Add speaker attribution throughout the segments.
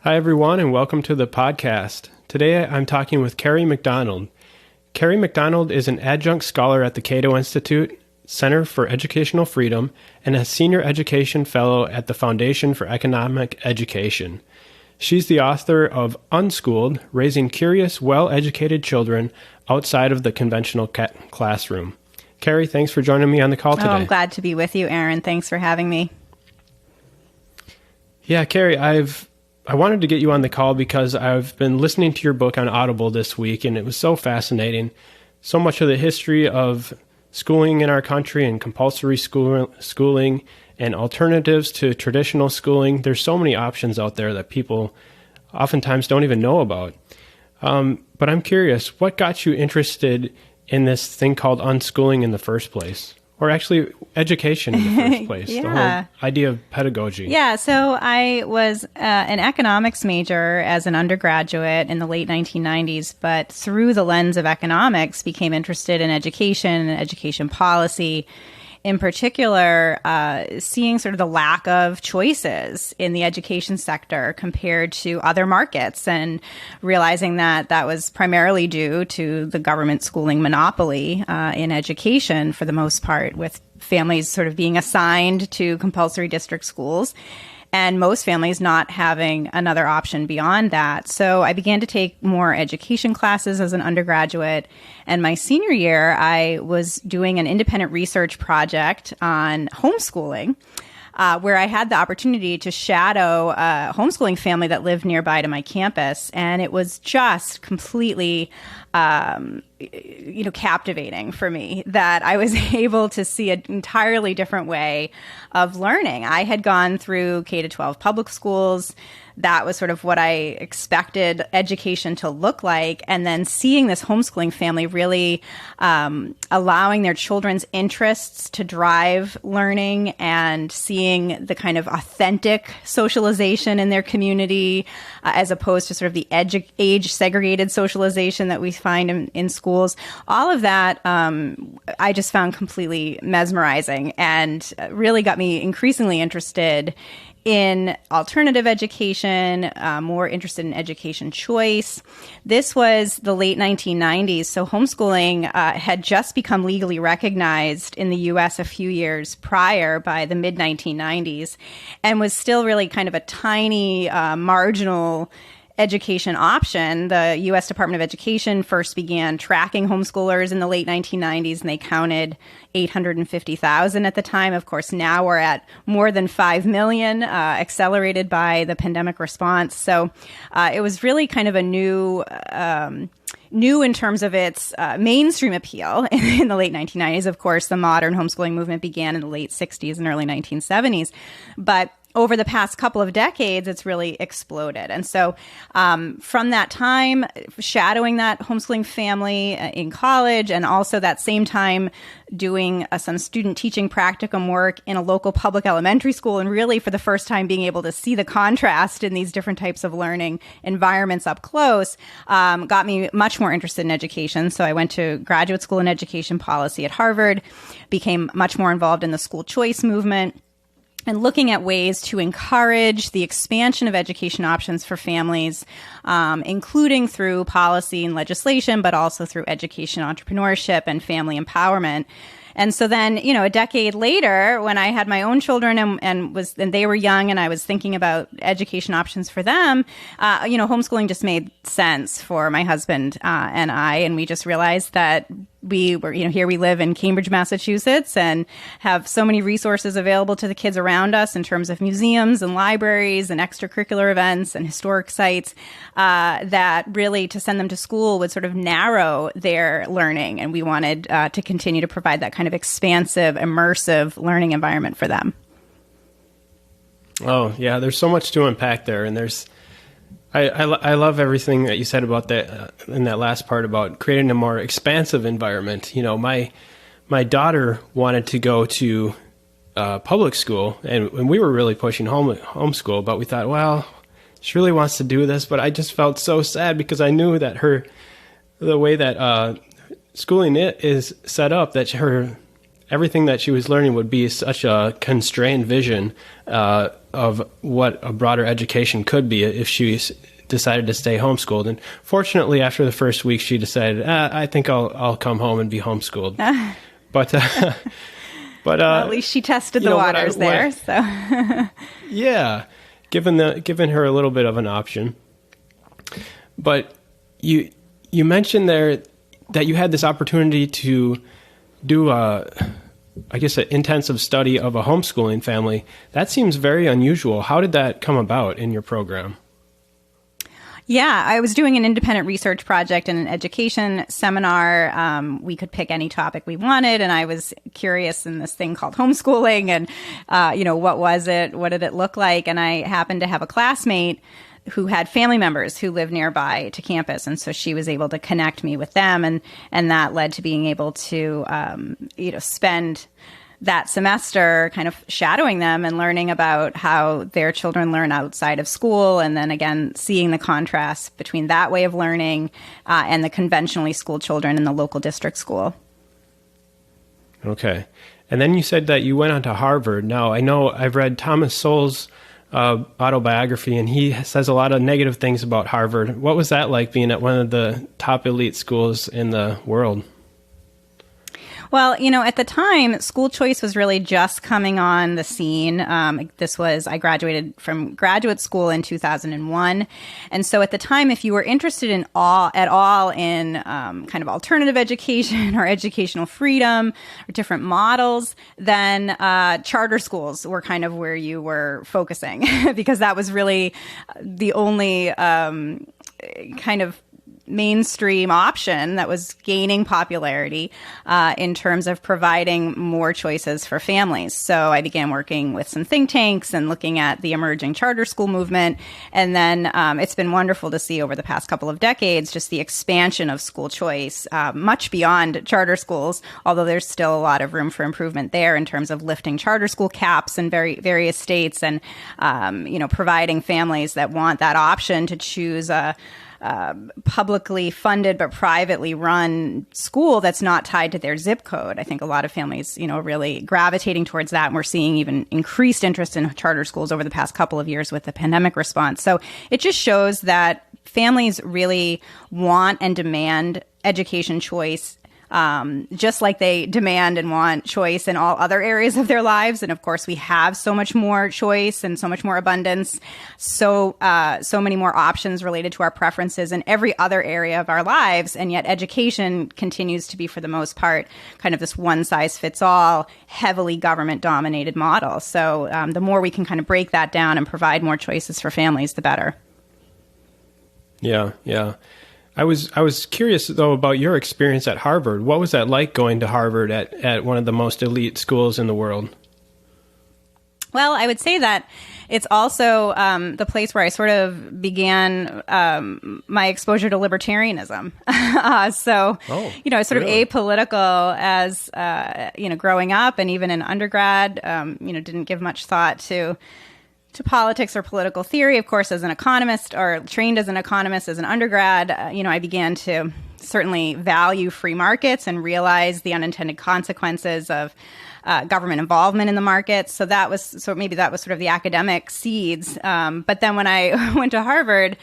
Speaker 1: Hi, everyone, and welcome to the podcast. Today, I'm talking with Kerry McDonald. Kerry McDonald is an adjunct scholar at the Cato Institute, Center for Educational Freedom, and a senior education fellow at the Foundation for Economic Education. She's the author of Unschooled, Raising Curious, Well-Educated Children Outside of the Conventional Classroom. Kerry, thanks for joining me on the call today.
Speaker 2: I'm glad to be with you, Aaron. Thanks for having me.
Speaker 1: Yeah, Kerry, I wanted to get you on the call because I've been listening to your book on Audible this week, and it was so fascinating. So much of the history of schooling in our country and compulsory schooling and alternatives to traditional schooling. There's so many options out there that people oftentimes don't even know about. But I'm curious, what got you interested in this thing called unschooling in the first place? Or actually, education in the first place,
Speaker 2: Yeah.
Speaker 1: The whole idea of pedagogy.
Speaker 2: Yeah, so I was an economics major as an undergraduate in the late 1990s, but through the lens of economics, became interested in education and education policy. In particular, seeing sort of the lack of choices in the education sector compared to other markets, and realizing that that was primarily due to the government schooling monopoly in education for the most part, with families sort of being assigned to compulsory district schools and most families not having another option beyond that. So I began to take more education classes as an undergraduate. And my senior year, I was doing an independent research project on homeschooling, where I had the opportunity to shadow a homeschooling family that lived nearby to my campus. And it was just completely captivating for me that I was able to see an entirely different way of learning. I had gone through K-12 public schools. That was sort of what I expected education to look like. And then seeing this homeschooling family really allowing their children's interests to drive learning, and seeing the kind of authentic socialization in their community as opposed to sort of the age-segregated socialization that we find in schools. All of that I just found completely mesmerizing and really got me increasingly interested in alternative education, more interested in education choice. This was the late 1990s, so homeschooling had just become legally recognized in the U.S. a few years prior, by the mid-1990s, and was still really kind of a tiny, marginal education option. The U.S. Department of Education first began tracking homeschoolers in the late 1990s, and they counted 850,000 at the time. Of course, now we're at more than 5 million, accelerated by the pandemic response. So it was really kind of a new in terms of its mainstream appeal in the late 1990s. Of course, the modern homeschooling movement began in the late 60s and early 1970s. But over the past couple of decades, it's really exploded. And so from that time, shadowing that homeschooling family in college, and also that same time doing some student teaching practicum work in a local public elementary school, and really for the first time being able to see the contrast in these different types of learning environments up close, got me much more interested in education. So I went to graduate school in education policy at Harvard, became much more involved in the school choice movement, and looking at ways to encourage the expansion of education options for families, including through policy and legislation, but also through education entrepreneurship and family empowerment. And so then, a decade later, when I had my own children and they were young, and I was thinking about education options for them, homeschooling just made sense for my husband and I, and we just realized that we were, here we live in Cambridge, Massachusetts, and have so many resources available to the kids around us in terms of museums and libraries and extracurricular events and historic sites, that really to send them to school would sort of narrow their learning. And we wanted to continue to provide that kind of expansive, immersive learning environment for them.
Speaker 1: Oh, yeah, there's so much to unpack there. And I love everything that you said about that in that last part about creating a more expansive environment. My daughter wanted to go to public school, and we were really pushing homeschool, but we thought, well, she really wants to do this, but I just felt so sad because I knew that the way that schooling is set up, that everything that she was learning would be such a constrained vision of what a broader education could be if she decided to stay homeschooled. And fortunately, after the first week, she decided, I think I'll come home and be homeschooled. But well,
Speaker 2: at least she tested the waters there. So
Speaker 1: yeah, given her a little bit of an option. But you mentioned there that you had this opportunity to do an intensive study of a homeschooling family. That seems very unusual. How did that come about in your program?
Speaker 2: Yeah, I was doing an independent research project in an education seminar. We could pick any topic we wanted, and I was curious in this thing called homeschooling and, what was it? What did it look like? And I happened to have a classmate who had family members who lived nearby to campus. And so she was able to connect me with them. And that led to being able to, spend that semester kind of shadowing them and learning about how their children learn outside of school. And then again, seeing the contrast between that way of learning and the conventionally schooled children in the local district school.
Speaker 1: Okay. And then you said that you went on to Harvard. Now, I know I've read Thomas Sowell's autobiography, and he says a lot of negative things about Harvard. What was that like, being at one of the top elite schools in the world?
Speaker 2: Well, at the time, school choice was really just coming on the scene. I graduated from graduate school in 2001. And so at the time, if you were interested at all in kind of alternative education or educational freedom or different models, then charter schools were kind of where you were focusing because that was really the only kind of mainstream option that was gaining popularity in terms of providing more choices for families. So I began working with some think tanks and looking at the emerging charter school movement. And then it's been wonderful to see over the past couple of decades just the expansion of school choice much beyond charter schools, although there's still a lot of room for improvement there in terms of lifting charter school caps in various states and providing families that want that option to choose a publicly funded but privately run school that's not tied to their zip code. I think a lot of families, are really gravitating towards that. And we're seeing even increased interest in charter schools over the past couple of years with the pandemic response. So it just shows that families really want and demand education choice, just like they demand and want choice in all other areas of their lives. And of course, we have so much more choice and so much more abundance, so many more options related to our preferences in every other area of our lives. And yet education continues to be, for the most part, kind of this one-size-fits-all, heavily government-dominated model. So the more we can kind of break that down and provide more choices for families, the better.
Speaker 1: Yeah. I was curious, though, about your experience at Harvard. What was that like, going to Harvard at one of the most elite schools in the world?
Speaker 2: Well, I would say that it's also the place where I sort of began my exposure to libertarianism. So, sort of apolitical as, growing up, and even in undergrad, didn't give much thought to politics or political theory. Of course, as an economist, or trained as an economist as an undergrad, I began to certainly value free markets and realize the unintended consequences of government involvement in the markets. So maybe that was sort of the academic seeds. But then when I went to Harvard,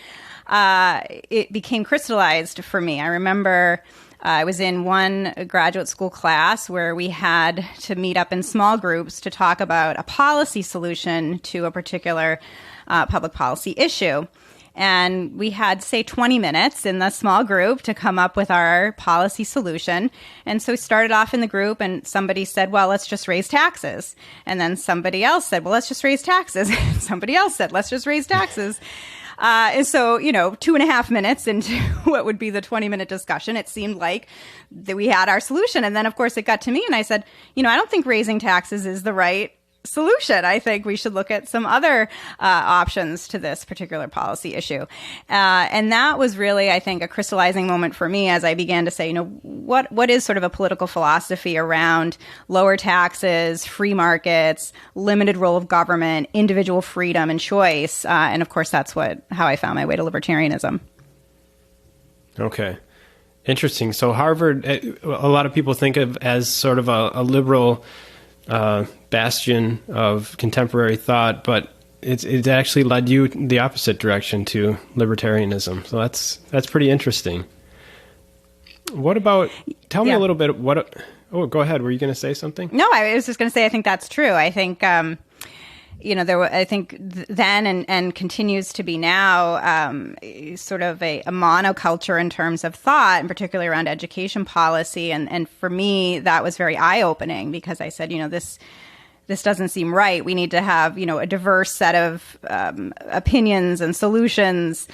Speaker 2: it became crystallized for me. I remember I was in one graduate school class where we had to meet up in small groups to talk about a policy solution to a particular public policy issue. And we had, say, 20 minutes in the small group to come up with our policy solution. And so we started off in the group, and somebody said, well, let's just raise taxes. And then somebody else said, well, let's just raise taxes. And somebody else said, let's just raise taxes. And so, 2.5 minutes into what would be the 20-minute discussion, it seemed like that we had our solution. And then, of course, it got to me, and I said, I don't think raising taxes is the right solution. I think we should look at some other options to this particular policy issue. And that was really, I think, a crystallizing moment for me as I began to say, what is sort of a political philosophy around lower taxes, free markets, limited role of government, individual freedom and choice. And of course, that's how I found my way to libertarianism.
Speaker 1: Okay. Interesting. So Harvard, a lot of people think of as sort of a liberal bastion of contemporary thought, but it actually led you the opposite direction to libertarianism. So that's pretty interesting. What about, tell me a little bit, go ahead. Were you going to say something?
Speaker 2: No, I was just going to say, I think that's true. I think, I think then and continues to be now sort of a monoculture in terms of thought, and particularly around education policy. And for me, that was very eye-opening because I said, this doesn't seem right. We need to have, a diverse set of opinions and solutions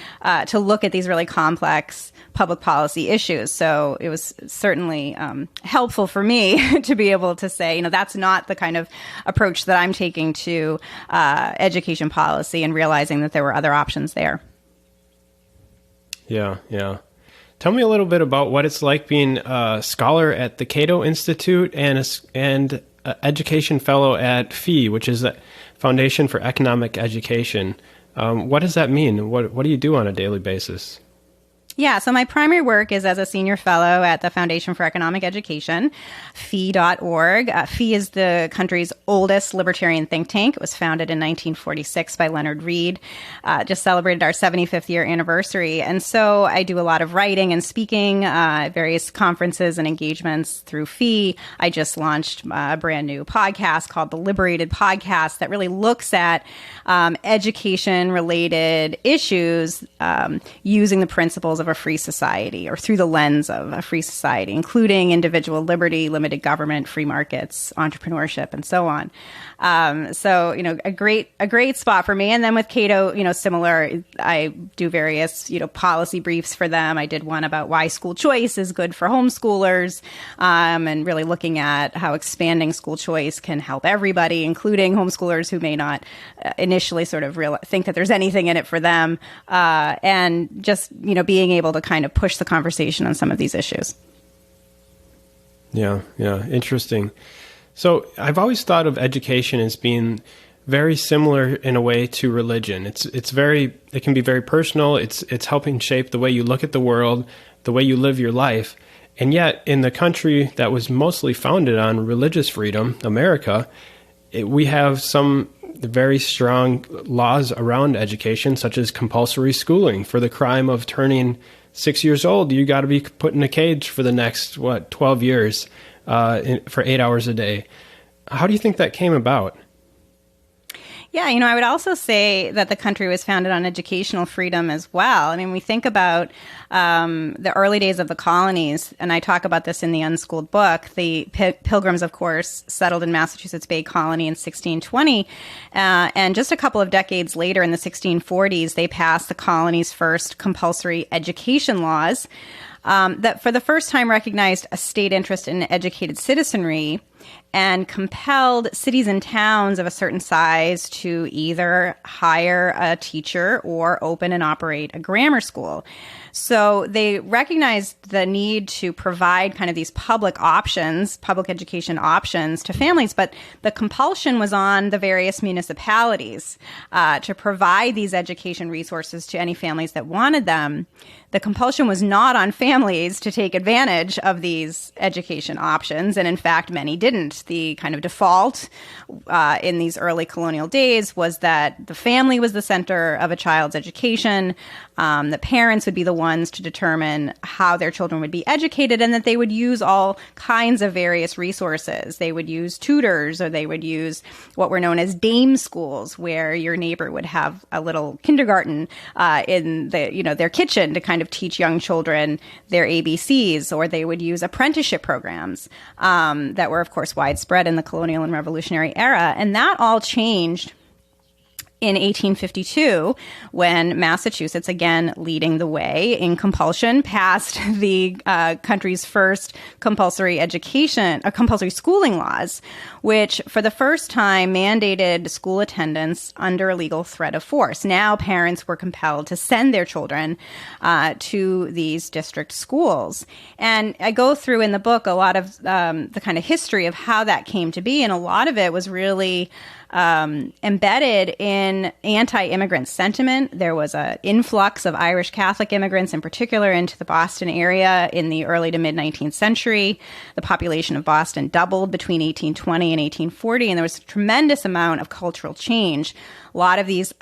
Speaker 2: to look at these really complex public policy issues. So it was certainly helpful for me to be able to say, that's not the kind of approach that I'm taking to education policy, and realizing that there were other options there.
Speaker 1: Yeah. Tell me a little bit about what it's like being a scholar at the Cato Institute and education fellow at FEE, which is the Foundation for Economic Education. What does that mean? What do you do on a daily basis?
Speaker 2: Yeah, so my primary work is as a senior fellow at the Foundation for Economic Education, fee.org. FEE is the country's oldest libertarian think tank. It was founded in 1946 by Leonard Read. Just celebrated our 75th year anniversary. And so I do a lot of writing and speaking at various conferences and engagements through FEE. I just launched a brand new podcast called The Liberated Podcast that really looks at education-related issues using the principles of a free society, or through the lens of a free society, including individual liberty, limited government, free markets, entrepreneurship, and so on. So a great spot for me. And then with Cato, similar, I do various, policy briefs for them. I did one about why school choice is good for homeschoolers, and really looking at how expanding school choice can help everybody, including homeschoolers who may not initially sort of think that there's anything in it for them, and just, being able to kind of push the conversation on some of these issues.
Speaker 1: Yeah, interesting. So I've always thought of education as being very similar in a way to religion. It can be very personal. It's helping shape the way you look at the world, the way you live your life. And yet in the country that was mostly founded on religious freedom, America, we have some very strong laws around education, such as compulsory schooling. For the crime of turning 6 years old, you got to be put in a cage for the next, 12 years for 8 hours a day. How do you think that came about?
Speaker 2: Yeah, I would also say that the country was founded on educational freedom as well. I mean, we think about the early days of the colonies, and I talk about this in the Unschooled book. The Pilgrims, of course, settled in Massachusetts Bay Colony in 1620, and just a couple of decades later, in the 1640s, they passed the colony's first compulsory education laws that for the first time recognized a state interest in educated citizenry and compelled cities and towns of a certain size to either hire a teacher or open and operate a grammar school. So they recognized the need to provide kind of these public education options to families, but the compulsion was on the various municipalities to provide these education resources to any families that wanted them. The compulsion was not on families to take advantage of these education options, and in fact, many didn't. The kind of default in these early colonial days was that the family was the center of a child's education. The parents would be the ones to determine how their children would be educated, and that they would use all kinds of various resources. They would use tutors, or they would use what were known as dame schools, where your neighbor would have a little kindergarten in their kitchen to kind of teach young children their ABCs, or they would use apprenticeship programs that were, of course, widespread in the colonial and revolutionary era. And that all changed in 1852, when Massachusetts, again leading the way in compulsion, passed the country's first compulsory schooling laws, which for the first time mandated school attendance under a legal threat of force. Now parents were compelled to send their children to these district schools. And I go through in the book a lot of the kind of history of how that came to be, and a lot of it was really embedded in anti-immigrant sentiment. There was an influx of Irish Catholic immigrants in particular into the Boston area in the early to mid-19th century. The population of Boston doubled between 1820 and 1840, and there was a tremendous amount of cultural change. A lot of these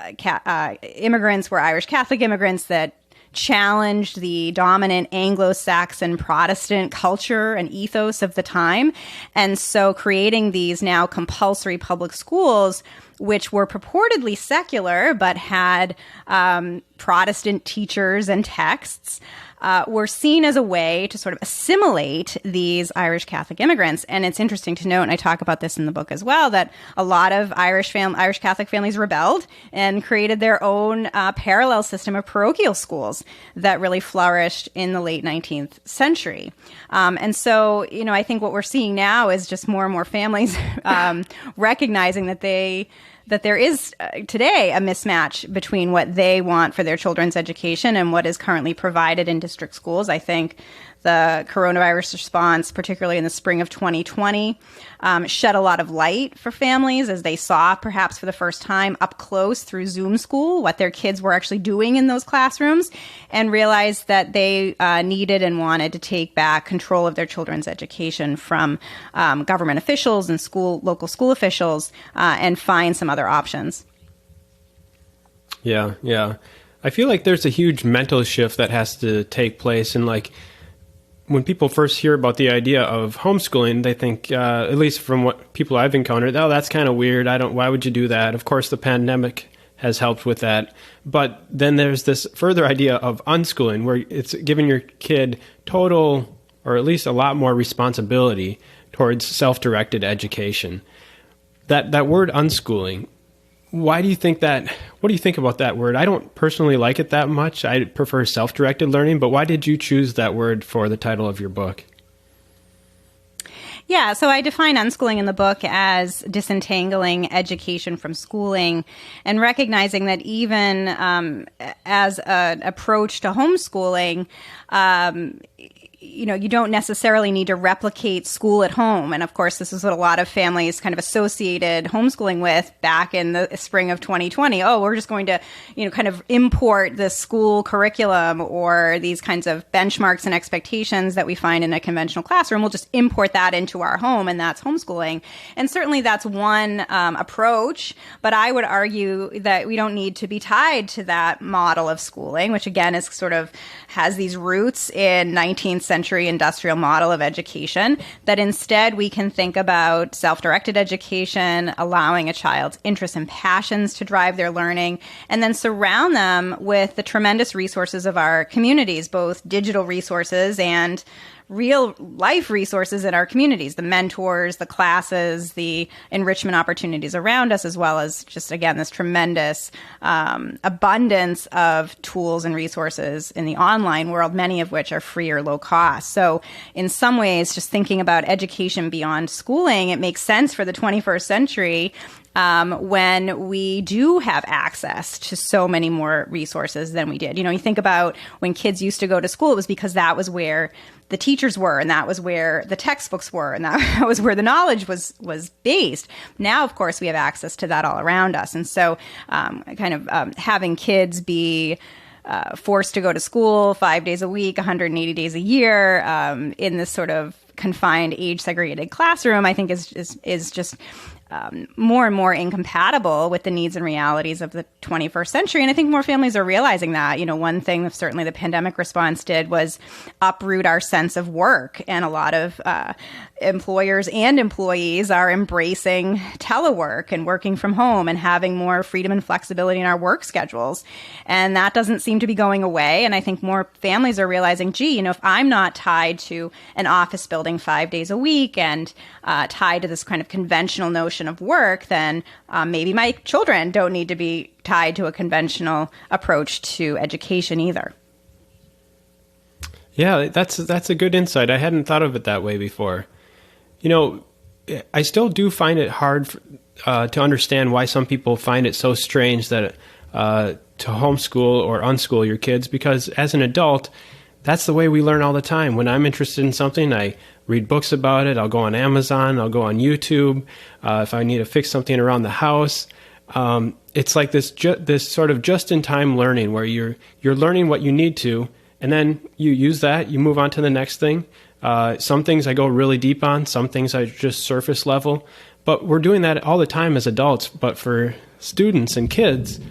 Speaker 2: immigrants were Irish Catholic immigrants that challenged the dominant Anglo-Saxon Protestant culture and ethos of the time. And so creating these now compulsory public schools, which were purportedly secular but had Protestant teachers and texts, were seen as a way to sort of assimilate these Irish Catholic immigrants. And it's interesting to note, and I talk about this in the book as well, that a lot of Irish Catholic families rebelled and created their own parallel system of parochial schools that really flourished in the late 19th century. And so, I think what we're seeing now is just more and more families recognizing that there is today a mismatch between what they want for their children's education and what is currently provided in district schools. I think the coronavirus response, particularly in the spring of 2020, shed a lot of light for families as they saw, perhaps for the first time, up close through Zoom school, what their kids were actually doing in those classrooms, and realized that they needed and wanted to take back control of their children's education from government officials and local school officials and find some other options.
Speaker 1: Yeah. I feel like there's a huge mental shift that has to take place, and when people first hear about the idea of homeschooling, they think, at least from what people I've encountered, oh, that's kind of weird. Why would you do that? Of course, the pandemic has helped with that. But then there's this further idea of unschooling, where it's giving your kid total, or at least a lot more responsibility towards self-directed education. That word unschooling, why do you think that? What do you think about that word? I don't personally like it that much. I prefer self-directed learning, but why did you choose that word for the title of your book?
Speaker 2: Yeah, so I define unschooling in the book as disentangling education from schooling and recognizing that even as an approach to homeschooling, you don't necessarily need to replicate school at home. And of course, this is what a lot of families kind of associated homeschooling with back in the spring of 2020. Oh, we're just going to, kind of import the school curriculum or these kinds of benchmarks and expectations that we find in a conventional classroom. We'll just import that into our home, and that's homeschooling. And certainly that's one approach, but I would argue that we don't need to be tied to that model of schooling, which again is sort of has these roots in 19th century industrial model of education, that instead we can think about self-directed education, allowing a child's interests and passions to drive their learning, and then surround them with the tremendous resources of our communities, both digital resources and real life resources in our communities, the mentors, the classes, the enrichment opportunities around us, as well as just, again, this tremendous abundance of tools and resources in the online world, many of which are free or low cost. So in some ways, just thinking about education beyond schooling, it makes sense for the 21st century when we do have access to so many more resources than we did. You think about when kids used to go to school, it was because that was where the teachers were, and that was where the textbooks were, and that was where the knowledge was based. Now, of course, we have access to that all around us. And so having kids be forced to go to school 5 days a week, 180 days a year, in this sort of confined, age-segregated classroom, I think is just more and more incompatible with the needs and realities of the 21st century. And I think more families are realizing that. One thing that certainly the pandemic response did was uproot our sense of work. And a lot of employers and employees are embracing telework and working from home and having more freedom and flexibility in our work schedules. And that doesn't seem to be going away. And I think more families are realizing, if I'm not tied to an office building 5 days a week and tied to this kind of conventional notion of work, then maybe my children don't need to be tied to a conventional approach to education either.
Speaker 1: Yeah, that's a good insight. I hadn't thought of it that way before. I still do find it hard to understand why some people find it so strange that to homeschool or unschool your kids, because as an adult, that's the way we learn all the time. When I'm interested in something, I read books about it. I'll go on Amazon. I'll go on YouTube. If I need to fix something around the house, it's like this sort of just-in-time learning where you're learning what you need to, and then you use that. You move on to the next thing. Some things I go really deep on. Some things I just surface level. But we're doing that all the time as adults. But for students and kids,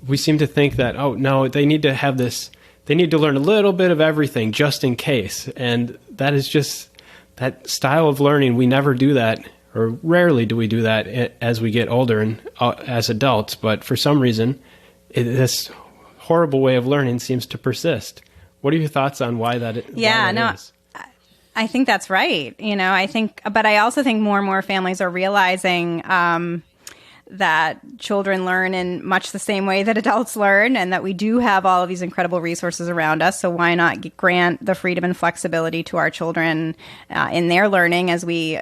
Speaker 1: we seem to think that, oh, no, they need to have this. They need to learn a little bit of everything just in case. And that is just that style of learning. We never do that, or rarely do we do that as we get older and as adults. But for some reason, this horrible way of learning seems to persist. What are your thoughts on why that is?
Speaker 2: I think that's right. But I also think more and more families are realizing that children learn in much the same way that adults learn, and that we do have all of these incredible resources around us. So why not grant the freedom and flexibility to our children in their learning as we,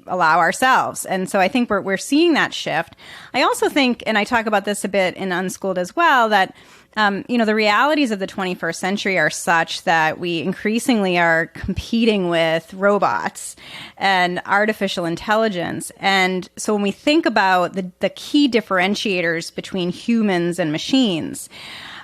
Speaker 2: allow ourselves? And so I think we're seeing that shift. I also think, and I talk about this a bit in Unschooled as well, that the realities of the 21st century are such that we increasingly are competing with robots and artificial intelligence. And so when we think about the key differentiators between humans and machines,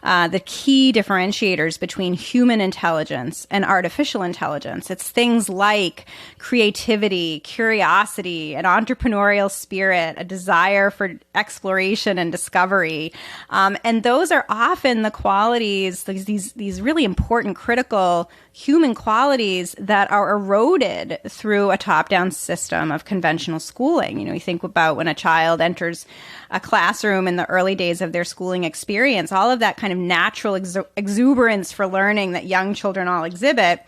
Speaker 2: the key differentiators between human intelligence and artificial intelligence, it's things like creativity, curiosity, an entrepreneurial spirit, a desire for exploration and discovery. And those are often the qualities, these really important, critical human qualities that are eroded through a top-down system of conventional schooling. You think about when a child enters a classroom in the early days of their schooling experience, all of that kind of natural exuberance for learning that young children all exhibit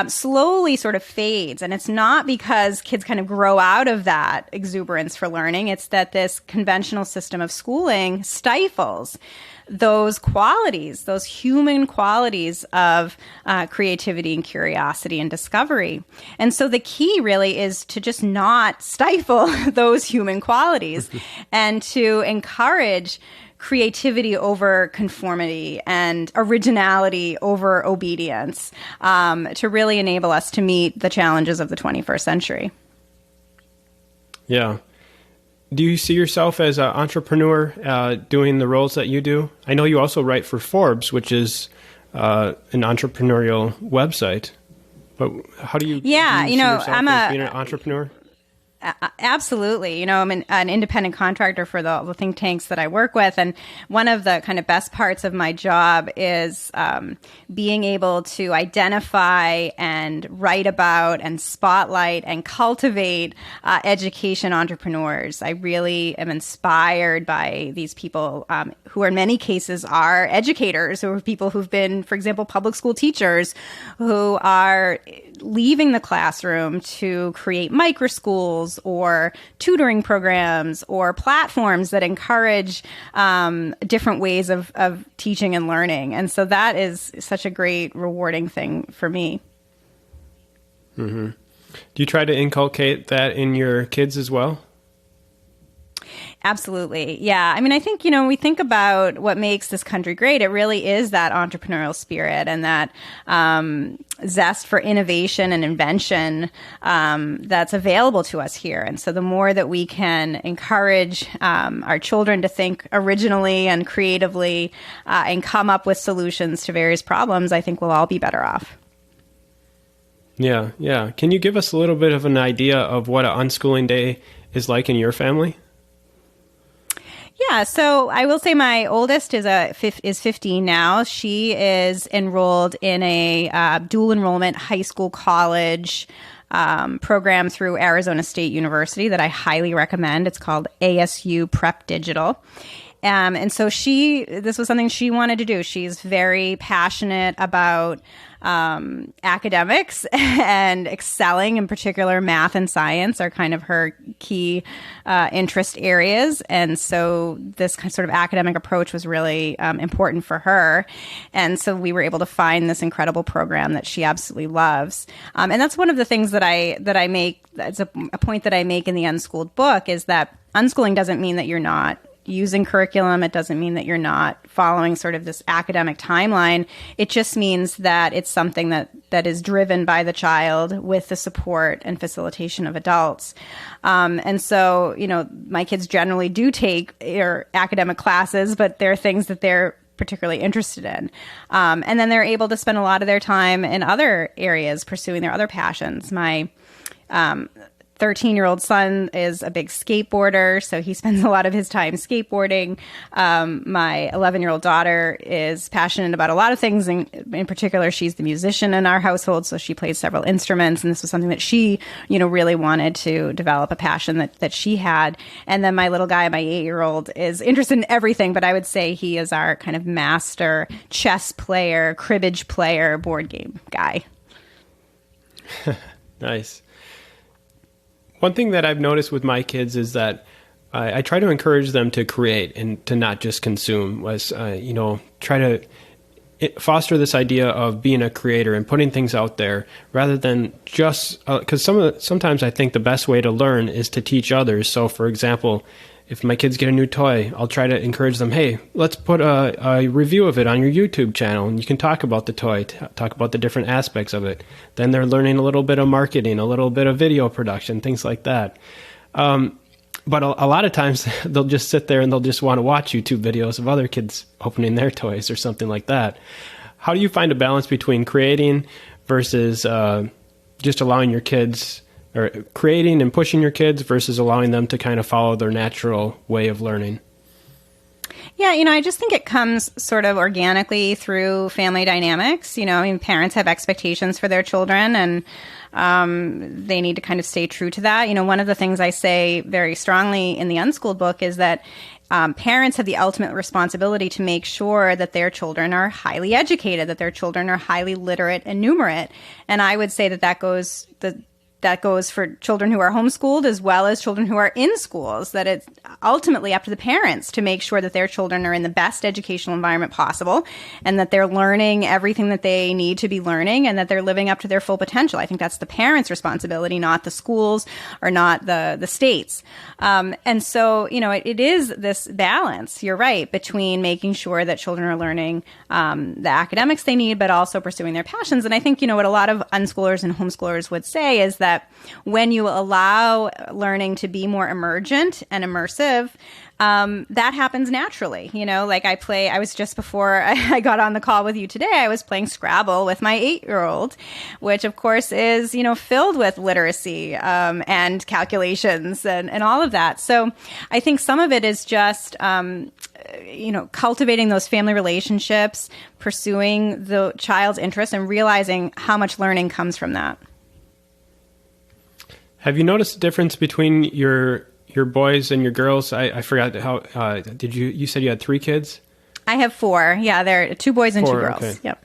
Speaker 2: slowly sort of fades. And it's not because kids kind of grow out of that exuberance for learning. It's that this conventional system of schooling stifles those qualities, those human qualities of creativity and curiosity and discovery. And so the key really is to just not stifle those human qualities and to encourage creativity over conformity and originality over obedience to really enable us to meet the challenges of the 21st century.
Speaker 1: Yeah. Do you see yourself as an entrepreneur doing the roles that you do? I know you also write for Forbes, which is an entrepreneurial website. But how do you see yourself as being an entrepreneur?
Speaker 2: Absolutely. I'm an independent contractor for the think tanks that I work with. And one of the kind of best parts of my job is being able to identify and write about and spotlight and cultivate education entrepreneurs. I really am inspired by these people who in many cases are educators, who are people who've been, for example, public school teachers who are leaving the classroom to create micro schools or tutoring programs or platforms that encourage different ways of teaching and learning. And so that is such a great, rewarding thing for me.
Speaker 1: Mm-hmm. Do you try to inculcate that in your kids as well?
Speaker 2: Absolutely. Yeah. I mean, I think, when we think about what makes this country great, it really is that entrepreneurial spirit and that zest for innovation and invention that's available to us here. And so the more that we can encourage our children to think originally and creatively and come up with solutions to various problems, I think we'll all be better off.
Speaker 1: Yeah, yeah. Can you give us a little bit of an idea of what an unschooling day is like in your family?
Speaker 2: Yeah, so I will say my oldest is 15 now. She is enrolled in a dual enrollment high school college program through Arizona State University that I highly recommend. It's called ASU Prep Digital. And so this was something she wanted to do. She's very passionate about academics and excelling, in particular math and science are kind of her key interest areas. And so this sort of academic approach was really important for her. And so we were able to find this incredible program that she absolutely loves. And that's one of the things that I make, that's a point that I make in the Unschooled book, is that unschooling doesn't mean that you're not using curriculum. It doesn't mean that you're not following sort of this academic timeline. It just means that it's something that is driven by the child with the support and facilitation of adults. And so, my kids generally do take academic classes, but there are things that they're particularly interested in. And then they're able to spend a lot of their time in other areas pursuing their other passions. My 13-year-old son is a big skateboarder, so he spends a lot of his time skateboarding. My 11-year-old daughter is passionate about a lot of things. In particular, she's the musician in our household, so she plays several instruments, and this was something that she, really wanted to develop a passion that she had. And then my little guy, my 8-year-old, is interested in everything, but I would say he is our kind of master chess player, cribbage player, board game guy.
Speaker 1: Nice. One thing that I've noticed with my kids is that I try to encourage them to create and to not just consume. Try to foster this idea of being a creator and putting things out there rather than just because sometimes I think the best way to learn is to teach others. So, for example, if my kids get a new toy, I'll try to encourage them, hey, let's put a review of it on your YouTube channel, and you can talk about the toy, talk about the different aspects of it. Then they're learning a little bit of marketing, a little bit of video production, things like that. But a lot of times they'll just sit there and they'll just want to watch YouTube videos of other kids opening their toys or something like that. How do you find a balance between creating versus just allowing your kids, or creating and pushing your kids versus allowing them to kind of follow their natural way of learning?
Speaker 2: Yeah, I just think it comes sort of organically through family dynamics. Parents have expectations for their children, and they need to kind of stay true to that. One of the things I say very strongly in the Unschooled book is that parents have the ultimate responsibility to make sure that their children are highly educated, that their children are highly literate and numerate. And I would say that goes for children who are homeschooled as well as children who are in schools, that it's ultimately up to the parents to make sure that their children are in the best educational environment possible and that they're learning everything that they need to be learning and that they're living up to their full potential. I think that's the parents' responsibility, not the schools or not the states. And so, it is this balance, you're right, between making sure that children are learning the academics they need, but also pursuing their passions. And I think, what a lot of unschoolers and homeschoolers would say is that when you allow learning to be more emergent and immersive, that happens naturally. I was just before I got on the call with you today, I was playing Scrabble with my 8-year-old, which of course is, filled with literacy and calculations and all of that. So I think some of it is just, cultivating those family relationships, pursuing the child's interests, and realizing how much learning comes from that.
Speaker 1: Have you noticed a difference between your boys and your girls? I forgot how, you said you had 3 kids?
Speaker 2: I have 4. Yeah, there are 2 boys and 2 girls.
Speaker 1: Okay.
Speaker 2: Yep.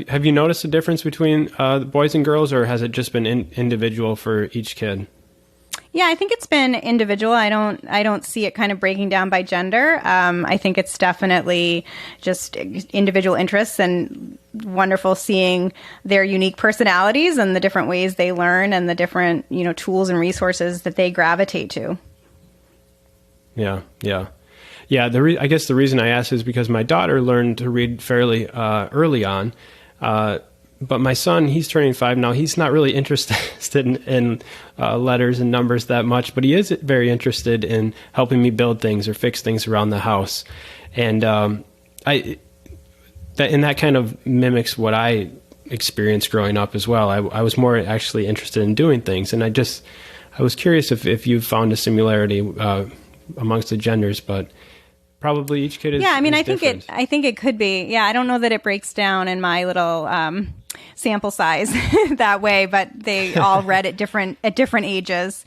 Speaker 1: Have you noticed a difference between the boys and girls, or has it just been individual for each kid?
Speaker 2: Yeah, I think it's been individual. I don't see it kind of breaking down by gender. I think it's definitely just individual interests, and wonderful seeing their unique personalities and the different ways they learn and the different, tools and resources that they gravitate to. Yeah.
Speaker 1: I guess the reason I asked is because my daughter learned to read fairly early on. But my son, he's turning 5 now. He's not really interested in letters and numbers that much, but he is very interested in helping me build things or fix things around the house. And that kind of mimics what I experienced growing up as well. I was more actually interested in doing things, and I was curious if you found a similarity amongst the genders, but probably each kid is. Yeah,
Speaker 2: I think it could be. Yeah, I don't know that it breaks down in my little sample size that way, but they all read at different ages.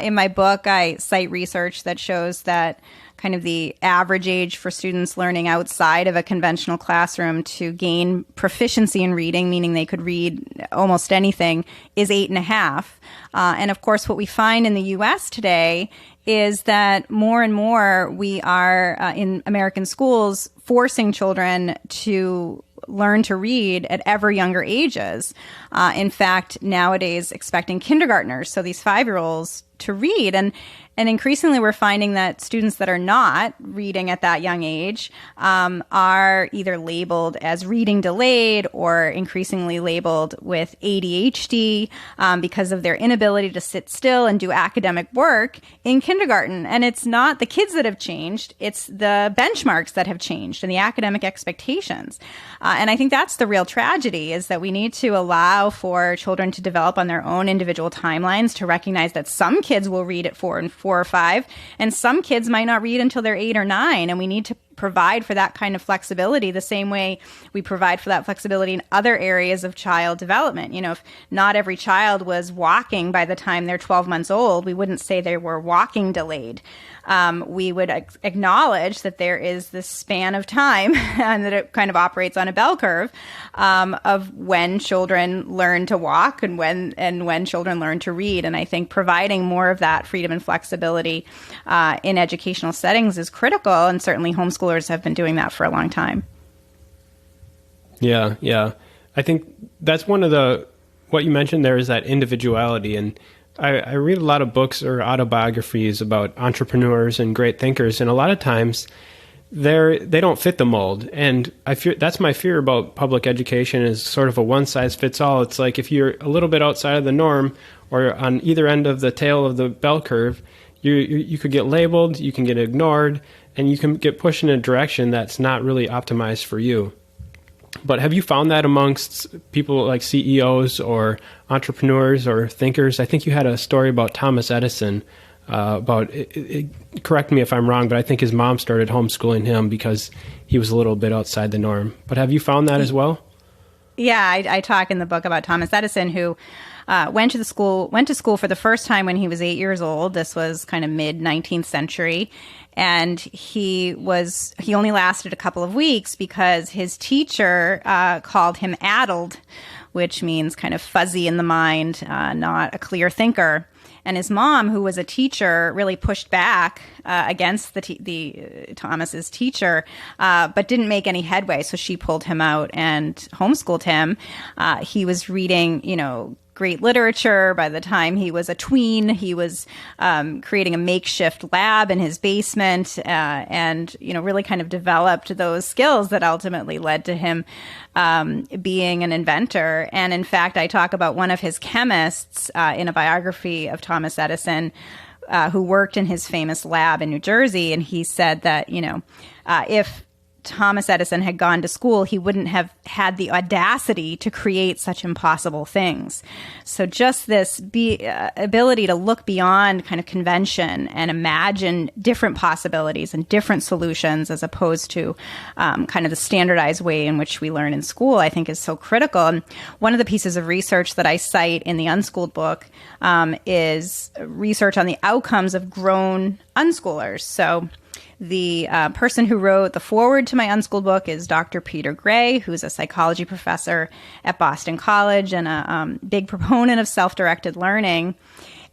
Speaker 2: In my book, I cite research that shows that kind of the average age for students learning outside of a conventional classroom to gain proficiency in reading, meaning they could read almost anything, is 8.5. And of course, what we find in the U.S. today is that more and more we are in American schools forcing children to learn to read at ever younger ages. In fact, nowadays expecting kindergartners, so these 5-year-olds, to read. And And increasingly, we're finding that students that are not reading at that young age are either labeled as reading delayed or increasingly labeled with ADHD because of their inability to sit still and do academic work in kindergarten. And it's not the kids that have changed, it's the benchmarks that have changed and the academic expectations. And I think that's the real tragedy, is that we need to allow for children to develop on their own individual timelines, to recognize that some kids will read at 4 or 5, and some kids might not read until they're 8 or 9. And we need to provide for that kind of flexibility the same way we provide for that flexibility in other areas of child development. You know, if not every child was walking by the time they're 12 months old, we wouldn't say they were walking delayed. We would acknowledge that there is this span of time and that it kind of operates on a bell curve of when children learn to walk and when children learn to read. And I think providing more of that freedom and flexibility in educational settings is critical, and certainly homeschoolers have been doing that for a long time.
Speaker 1: Yeah. I think that's what you mentioned there is that individuality. And I read a lot of books or autobiographies about entrepreneurs and great thinkers, and a lot of times they don't fit the mold. And I fear that's my fear about public education, is sort of a one size fits all. It's like if you're a little bit outside of the norm or on either end of the tail of the bell curve, you could get labeled, you can get ignored, and you can get pushed in a direction that's not really optimized for you. But have you found that amongst people like CEOs or entrepreneurs or thinkers? I think you had a story about Thomas Edison, correct me if I'm wrong, but I think his mom started homeschooling him because he was a little bit outside the norm. But have you found that as well?
Speaker 2: Yeah, I talk in the book about Thomas Edison, who went to school for the first time when he was 8 years old. This was kind of mid 19th century. And he only lasted a couple of weeks because his teacher called him addled, which means kind of fuzzy in the mind, not a clear thinker. And his mom, who was a teacher, really pushed back against Thomas's teacher, but didn't make any headway. So she pulled him out and homeschooled him. He was reading, great literature. By the time he was a tween, he was creating a makeshift lab in his basement, and really kind of developed those skills that ultimately led to him being an inventor. And in fact, I talk about one of his chemists in a biography of Thomas Edison, who worked in his famous lab in New Jersey, and he said that if Thomas Edison had gone to school, he wouldn't have had the audacity to create such impossible things. So just this ability to look beyond kind of convention and imagine different possibilities and different solutions, as opposed to kind of the standardized way in which we learn in school, I think is so critical. And one of the pieces of research that I cite in the Unschooled book is research on the outcomes of grown unschoolers. So the person who wrote the foreword to my Unschooled book is Dr. Peter Gray, who's a psychology professor at Boston College and a big proponent of self-directed learning.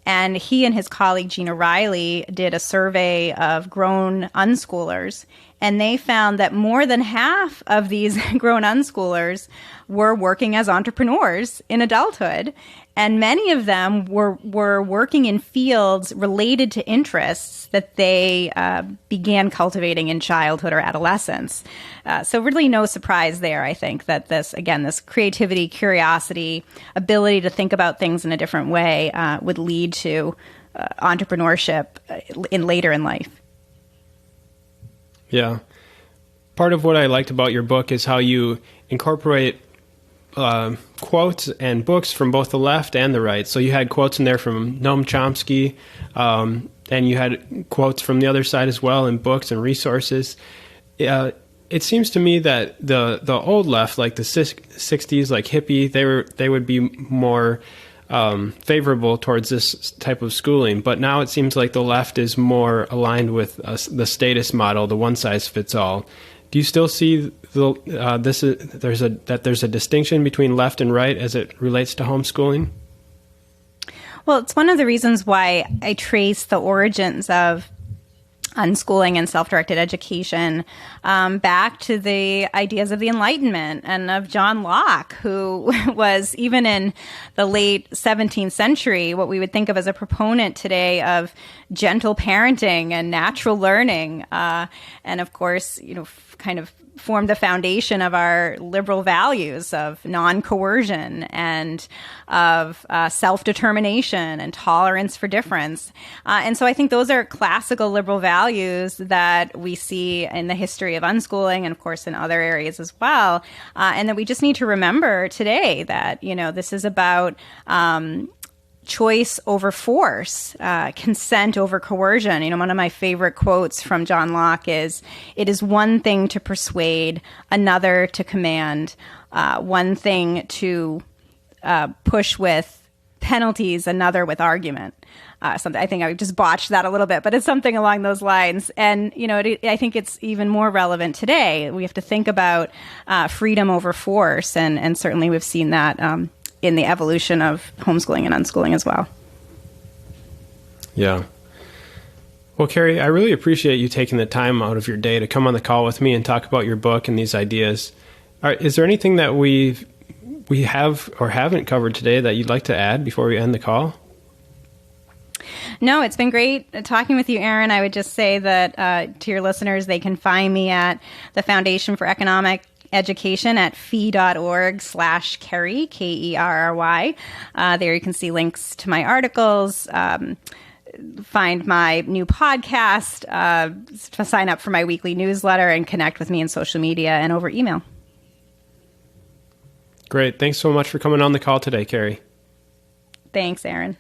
Speaker 2: And he and his colleague Gina Riley did a survey of grown unschoolers, and they found that more than half of these grown unschoolers were working as entrepreneurs in adulthood. And many of them were working in fields related to interests that they began cultivating in childhood or adolescence. So really no surprise there, I think, that this creativity, curiosity, ability to think about things in a different way would lead to entrepreneurship later in life.
Speaker 1: Yeah. Part of what I liked about your book is how you incorporate quotes and books from both the left and the right. So you had quotes in there from Noam Chomsky, and you had quotes from the other side as well in books and resources. It seems to me that the old left, like the 60s, like hippie, they would be more favorable towards this type of schooling. But now it seems like the left is more aligned with the status model, the one size fits all. Do you still see there's a distinction between left and right as it relates to homeschooling?
Speaker 2: Well, it's one of the reasons why I trace the origins of unschooling and self-directed education, back to the ideas of the Enlightenment and of John Locke, who was, even in the late 17th century, what we would think of as a proponent today of gentle parenting and natural learning. And of course, kind of formed the foundation of our liberal values of non-coercion and of self-determination and tolerance for difference. And so I think those are classical liberal values that we see in the history of unschooling and, of course, in other areas as well. And that we just need to remember today that, this is about choice over force, consent over coercion. One of my favorite quotes from John Locke is, "It is one thing to persuade, another to command, one thing to push with penalties, another with argument." Something, I think I just botched that a little bit, but it's something along those lines. And, I think it's even more relevant today. We have to think about freedom over force. And certainly we've seen that in the evolution of homeschooling and unschooling as well.
Speaker 1: Yeah. Well, Kerry, I really appreciate you taking the time out of your day to come on the call with me and talk about your book and these ideas. Is there anything that we have or haven't covered today that you'd like to add before we end the call?
Speaker 2: No, it's been great talking with you, Aaron. I would just say that to your listeners, they can find me at the Foundation for Economic Education at fee.org/Kerry, Kerry. There you can see links to my articles, find my new podcast, sign up for my weekly newsletter, and connect with me in social media and over email.
Speaker 1: Great. Thanks so much for coming on the call today, Kerry.
Speaker 2: Thanks, Aaron.